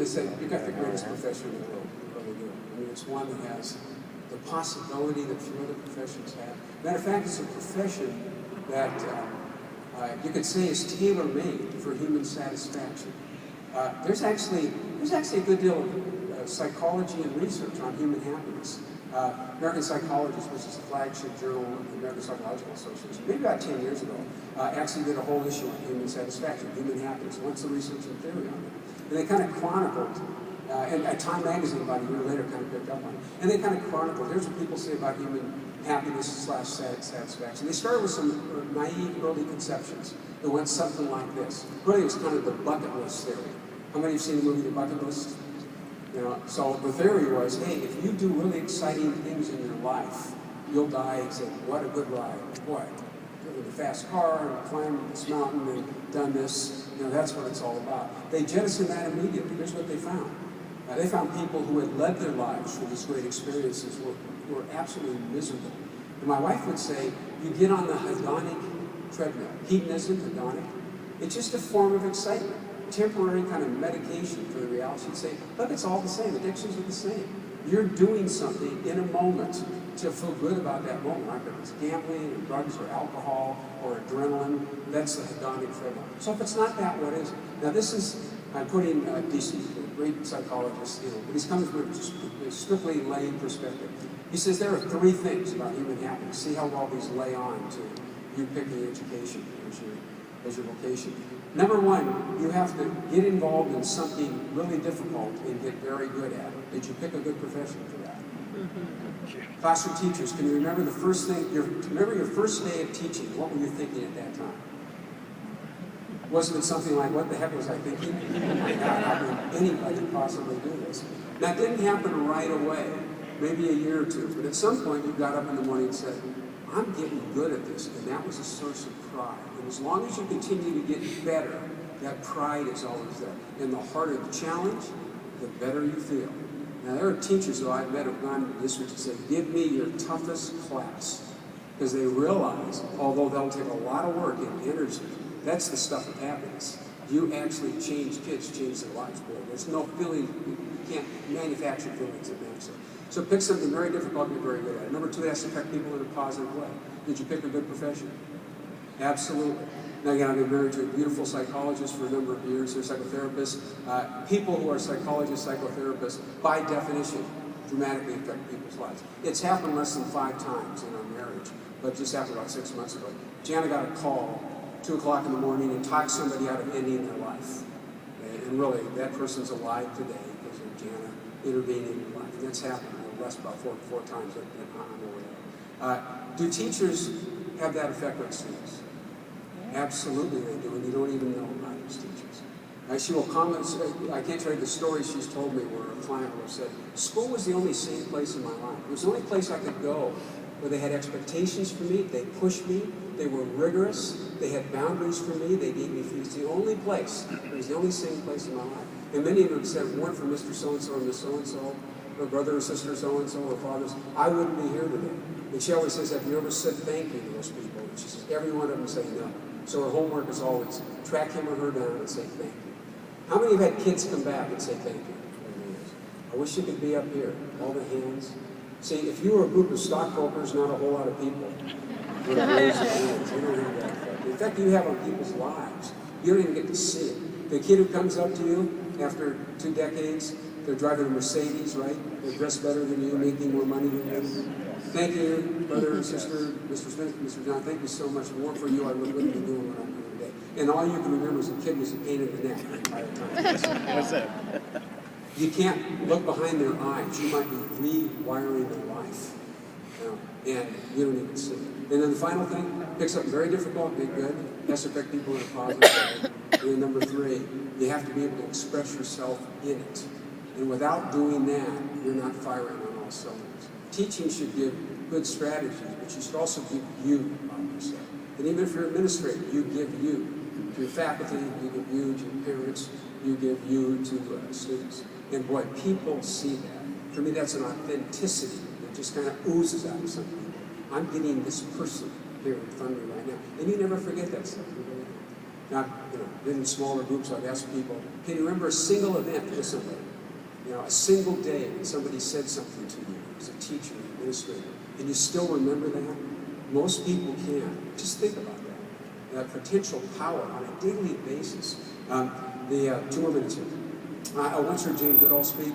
I say, you've got the greatest profession in the world. You really do. I mean, it's one that has the possibility that few other professions have. Matter of fact, it's a profession that you could say is tailor-made for human satisfaction. There's actually a good deal of psychology and research on human happiness. American Psychologist, which is the flagship journal of the American Psychological Association, maybe about 10 years ago, actually did a whole issue on human satisfaction, human happiness. What's the research and theory on it? And they kind of chronicled, and Time Magazine about a year later kind of picked up on it, and they kind of chronicled, here's what people say about human happiness / satisfaction. They started with some naive early conceptions that went something like this. Really, it was kind of the bucket list theory. How many have seen the movie The Bucket List? You know, so the theory was, hey, if you do really exciting things in your life, you'll die and say, what a good ride. Boy, driven a fast car and climbed this mountain and done this. You know, that's what it's all about. They jettisoned that immediately. Here's what they found. They found people who had led their lives through these great experiences were absolutely miserable. And my wife would say, you get on the hedonic treadmill. Hedonism, hedonic. It's just a form of excitement. Temporary kind of medication for the reality. You'd say, look, it's all the same. Addictions are the same. You're doing something in a moment to feel good about that moment. Like if it's gambling or drugs or alcohol or adrenaline, that's the hedonic treadmill. So if it's not that, what is it? Now this is, I'm putting DC, a great psychologist, but he's coming from a strictly lay perspective. He says there are 3 things about human happiness. See how well these lay on to you picking education as your vocation. Number 1, you have to get involved in something really difficult and get very good at it. Did you pick a good profession for that? Mm-hmm. Classroom teachers, can you remember the first thing, remember your first day of teaching? What were you thinking at that time? Wasn't it something like, what the heck was I thinking? Oh my God, how could anybody possibly do this? That didn't happen right away, maybe a year or 2, but at some point you got up in the morning and said, I'm getting good at this, and that was a source of pride. And as long as you continue to get better, that pride is always there. And the harder the challenge, the better you feel. Now, there are teachers who I've met who have gone to districts and said, give me your toughest class. Because they realize, although they'll take a lot of work and energy, that's the stuff of happiness. You actually change kids, change their lives, boy. There's no feeling, you can't manufacture feelings that makes it. So pick something very difficult and you're very good at it. Number 2, it has to affect people in a positive way. Did you pick a good profession? Absolutely. Now again, I've been married to a beautiful psychologist for a number of years. They're psychotherapists. People who are psychologists, psychotherapists, by definition, dramatically affect people's lives. It's happened less than 5 times in our marriage, but just happened about 6 months ago. Jana got a call 2 o'clock in the morning and talked somebody out of ending their life. And really, that person's alive today because of Jana intervening in your life. And that's happened less about 4 times that I'm aware of. Do teachers have that effect on students? Absolutely they do, and you don't even know about these teachers. She will comment, I can't tell you the story she's told me where a client will have said, school was the only safe place in my life. It was the only place I could go where they had expectations for me, they pushed me, they were rigorous, they had boundaries for me, they gave me free. It's the only place, it was the only safe place in my life. And many of them said, if it weren't for Mr. So-and-so or Miss So-and-so, or brother or sister so-and-so, or fathers, I wouldn't be here today. And she always says, have you ever said thank you to those people? And she says, every one of them say no. So her homework is always track him or her down and say thank you. How many have had kids come back and say thank you? I wish you could be up here, all the hands. See, if you were a group of stockbrokers, not a whole lot of people would have raised their hands. You don't have that effect. The effect you have on people's lives, you don't even get to see it. The kid who comes up to you after 2 decades, they're driving a Mercedes, right? They're dressed better than you, making more money than you. Thank you, brother and sister, Mr. Smith, Mr. John, thank you so much. If it weren't for you, I wouldn't be doing what I'm doing today. And all you can remember as a kid was a pain in the neck the entire time. What's that? You can't look behind their eyes. You might be rewiring their life. And you don't even see it. And then the final thing, pick something very difficult, make good, has to affect people in a positive way. And then number 3, you have to be able to express yourself in it. And without doing that, you're not firing on all cylinders. Teaching should give good strategies, but you should also give you about yourself. And even if you're an administrator, you give you. To your faculty, you give you. To your parents, you give you to students. And boy, people see that. For me, that's an authenticity that just kind of oozes out of some people. I'm getting this person here in front of me right now. And you never forget that stuff. You really don't. not, been in smaller groups, I've asked people, can you remember a single event recently? A single day when somebody said something to you as a teacher, administrator, and you still remember that? Most people can. Just think about that potential power on a daily basis. 2 more minutes here. I once heard Jane Goodall speak.